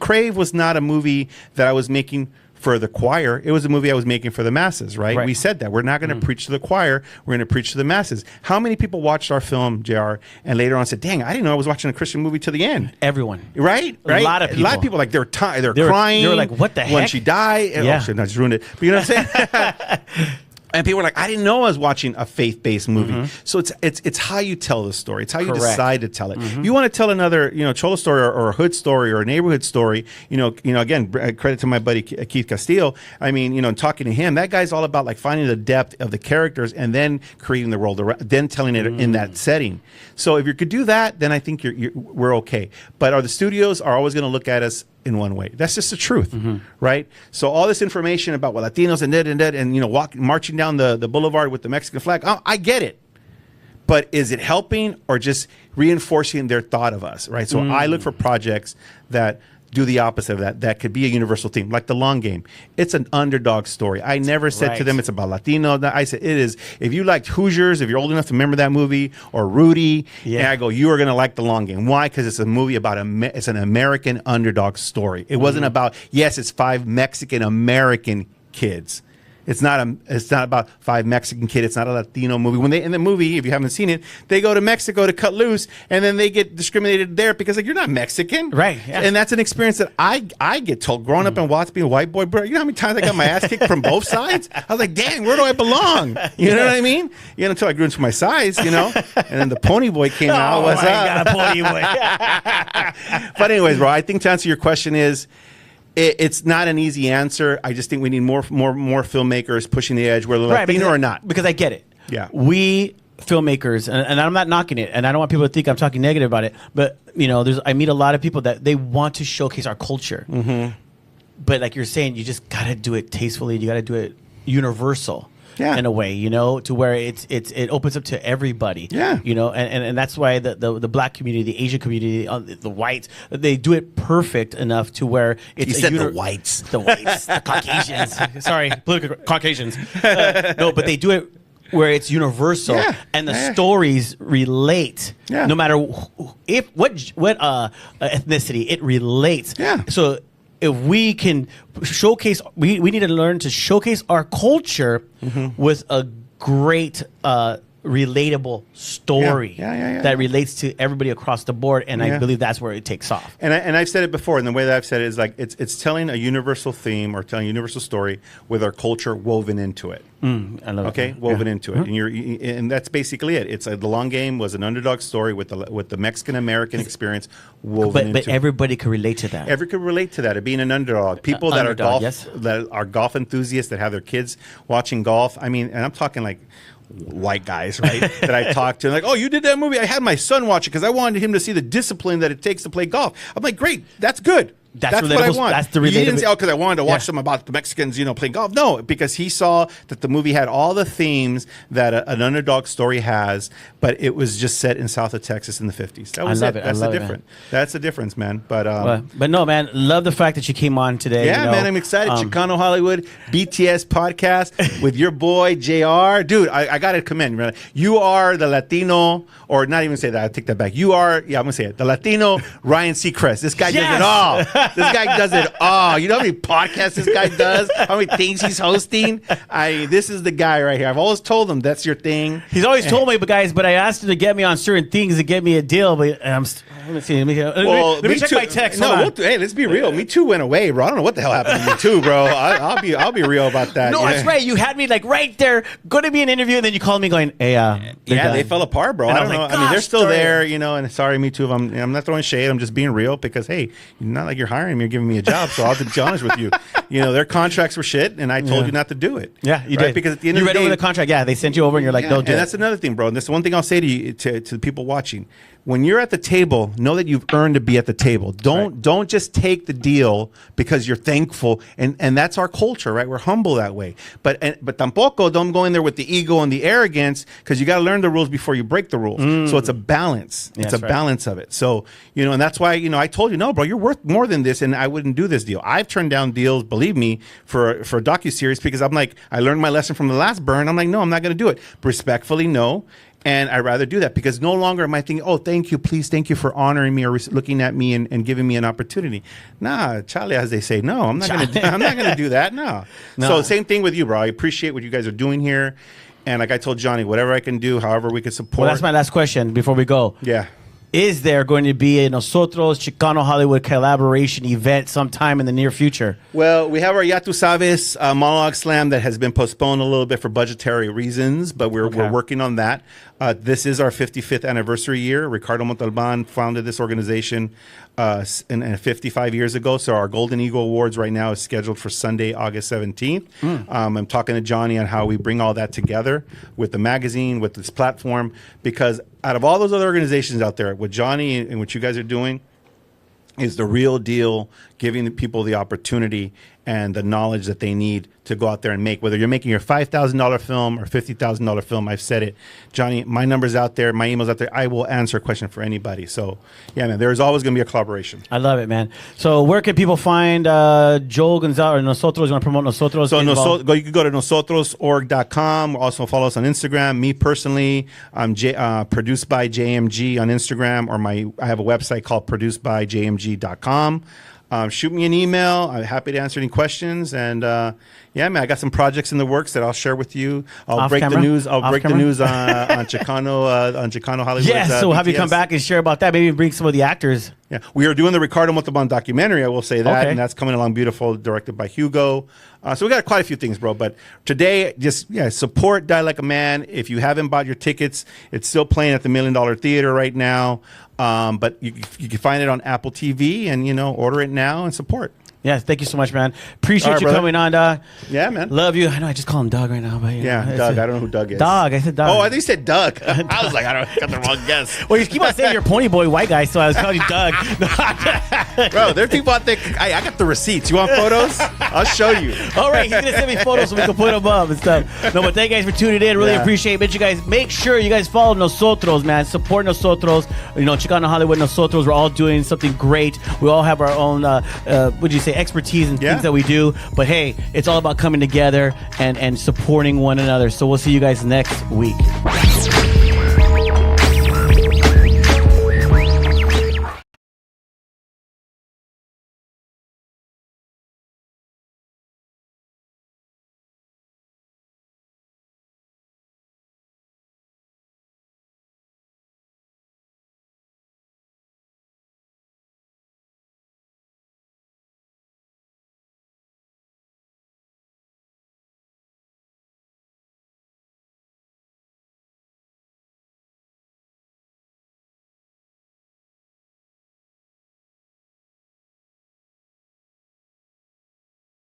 Crave was not a movie that I was making for the choir. It was a movie I was making for the masses, right? We said that. We're not going to preach to the choir. We're going to preach to the masses. How many people watched our film, JR, and later on said, dang, I didn't know I was watching a Christian movie to the end? Everyone. Right? A lot of people. A lot of people, like, they're crying. They were like, what the heck? When she died. Yeah. Oh, shit, I just ruined it. But you know what I'm saying? And people were like, I didn't know I was watching a faith-based movie. So it's how you tell the story. It's how you decide to tell it. If you want to tell another, cholo story or a hood story or a neighborhood story, again, credit to my buddy Keith Castillo. I mean, talking to him, that guy's all about like finding the depth of the characters and then creating the world, then telling it in that setting. So if you could do that, then I think we're okay. But the studios are always going to look at us in one way. That's just the truth, right? So all this information about Latinos and marching down the boulevard with the Mexican flag, I get it. But is it helping or just reinforcing their thought of us, right? So I look for projects that do the opposite of that. That could be a universal theme, like The Long Game. It's an underdog story. I never said to them it's about Latino. I said it is. If you liked Hoosiers, if you're old enough to remember that movie, or Rudy, and I go, you are going to like The Long Game. Why? Because it's a movie about it's an American underdog story. It wasn't about, yes, it's 5 Mexican American kids. It's not about 5 Mexican kids. It's not a Latino movie. When in the movie, if you haven't seen it, they go to Mexico to cut loose, and then they get discriminated there because you're not Mexican, right? Yeah. And that's an experience that I get told growing up in Watts, being a white boy, bro. You know how many times I got my ass kicked from both sides? I was like, dang, where do I belong? You know what I mean? Until I grew into my size, and then the pony boy came out. What's up? God, pony boy. But anyways, bro, I think to answer your question is, it's not an easy answer. I just think we need more filmmakers pushing the edge, whether Latino or not. Because I get it. Yeah. We filmmakers, and I'm not knocking it, and I don't want people to think I'm talking negative about it, but I meet a lot of people that they want to showcase our culture. But like you're saying, you just got to do it tastefully. You got to do it universal. In a way, to where it opens up to everybody. And that's why the black community, the Asian community, the whites, they do it perfect enough to where it's the whites, the Caucasians. Sorry, political Caucasians. No, but they do it where it's universal, and the stories relate. No matter what ethnicity, it relates. So if we can showcase, we need to learn to showcase our culture with a great relatable story that relates to everybody across the board, and I believe that's where it takes off. And I've said it before, and the way that I've said it is like it's telling a universal theme or telling a universal story with our culture woven into it. I love it. Woven into it, and that's basically it. It's The Long Game was an underdog story with the Mexican American experience woven into it. But everybody can relate to that. Everybody can relate to that, of being an underdog. People that are golf enthusiasts that have their kids watching golf. I mean, and I'm talking like white guys, right? That I talked to, like, oh, you did that movie? I had my son watch it because I wanted him to see the discipline that it takes to play golf. I'm like, great, that's good. That's what I want. That's the He didn't relatable. say, because I wanted to watch something about the Mexicans, playing golf. No, because he saw that the movie had all the themes that an underdog story has, but it was just set in south of Texas in the 50s. That was it. That's the difference. That's the difference, man. But no, man, love the fact that you came on today. Yeah, man, I'm excited. Chicano Hollywood BTS podcast with your boy JR. Dude, I got to commend you. You are the Latino, or not even say that. I take that back. You are, I'm going to say it, the Latino Ryan Seacrest. This guy does it all. This guy does it all. You know how many podcasts this guy does? How many things he's hosting? This is the guy right here. I've always told him that's your thing. He's always told me, but I asked him to get me on certain things to get me a deal, but let me see. Let me check my text. Hey, let's be real. Me Too went away, bro. I don't know what the hell happened to Me Too, bro. I'll be real about that. No, that's right. You had me like right there, going to be an interview, and then you called me going, "Hey, they fell apart, bro. And I don't know. like, I mean, they're still there, and sorry, Me Too. If I'm not throwing shade. I'm just being real because hey, not like you're hiring me or giving me a job. So I'll be honest with you. Their contracts were shit, and I told you not to do it. Yeah, you did. Because at the end of the day, you read over the contract. Yeah, they sent you over, and you're like, "No, do it." And that's another thing, bro. And that's the one thing I'll say to you, to the people watching. When you're at the table, know that you've earned to be at the table. Don't just take the deal because you're thankful, and that's our culture, right? We're humble that way. But tampoco don't go in there with the ego and the arrogance because you got to learn the rules before you break the rules. So it's a balance. It's a balance of it. So and that's why I told you, no, bro, you're worth more than this, and I wouldn't do this deal. I've turned down deals, believe me, for a docuseries because I'm like, I learned my lesson from the last burn. I'm like, no, I'm not going to do it. Respectfully, no. And I'd rather do that because no longer am I thinking, oh, thank you for honoring me or looking at me and giving me an opportunity. Nah, Charlie, as they say, no, I'm not going to do that. No. So same thing with you, bro. I appreciate what you guys are doing here. And like I told Johnny, whatever I can do, however we can support. Well, that's my last question before we go. Yeah. Is there going to be a Nosotros Chicano Hollywood collaboration event sometime in the near future? Well, we have our Ya Tu Sabes monologue slam that has been postponed a little bit for budgetary reasons, but we're working on that. This is our 55th anniversary year. Ricardo Montalban founded this organization 55 years ago. So our Golden Eagle Awards right now is scheduled for Sunday, August 17th. I'm talking to Johnny on how we bring all that together with the magazine, with this platform, because out of all those other organizations out there, what Johnny and what you guys are doing is the real deal, giving the people the opportunity and the knowledge that they need to go out there and make, whether you're making your $5,000 film or $50,000 film. I've said it, Johnny, my number's out there, my email's out there. I will answer a question for anybody. So yeah, man, there's always going to be a collaboration. I love it, man. So where can people find Joel Gonzales or Nosotros? You want to promote Nosotros? So you can go to nosotrosorg.com. Also follow us on Instagram. Me personally, I'm produced by JMG on Instagram, or I have a website called producebyjmg.com. Shoot me an email. I'm happy to answer any questions. And yeah, man, I got some projects in the works that I'll share with you. I'll break the news on Chicano Hollywood. Yes, so we'll have you come back and share about that. Maybe bring some of the actors. Yeah, we are doing the Ricardo Montalban documentary. I will say that, and that's coming along beautiful, directed by Hugo. So we got quite a few things, bro. But today, just support Die Like a Man. If you haven't bought your tickets, it's still playing at the $1 Million Theater right now. But you can find it on Apple TV, and order it now and support. Yes, thank you so much, man. Appreciate you coming on, Dog. Yeah, man. Love you. I know I just call him Doug right now, but Doug. I don't know who Doug is. Dog. I said Doug. Oh, I think you said Doug. I was like, I got the wrong guess. Well, you keep on saying you're a pony boy white guy, so I was calling you Doug. Bro, there's people out there. I got the receipts. You want photos? I'll show you. All right, he's gonna send me photos so we can put them up and stuff. No, but thank you guys for tuning in. Really appreciate it. Make sure you guys follow Nosotros, man. Support Nosotros. Chicano Hollywood Nosotros. We're all doing something great. We all have our own, expertise and things that we do. But hey, it's all about coming together and supporting one another. So we'll see you guys next week.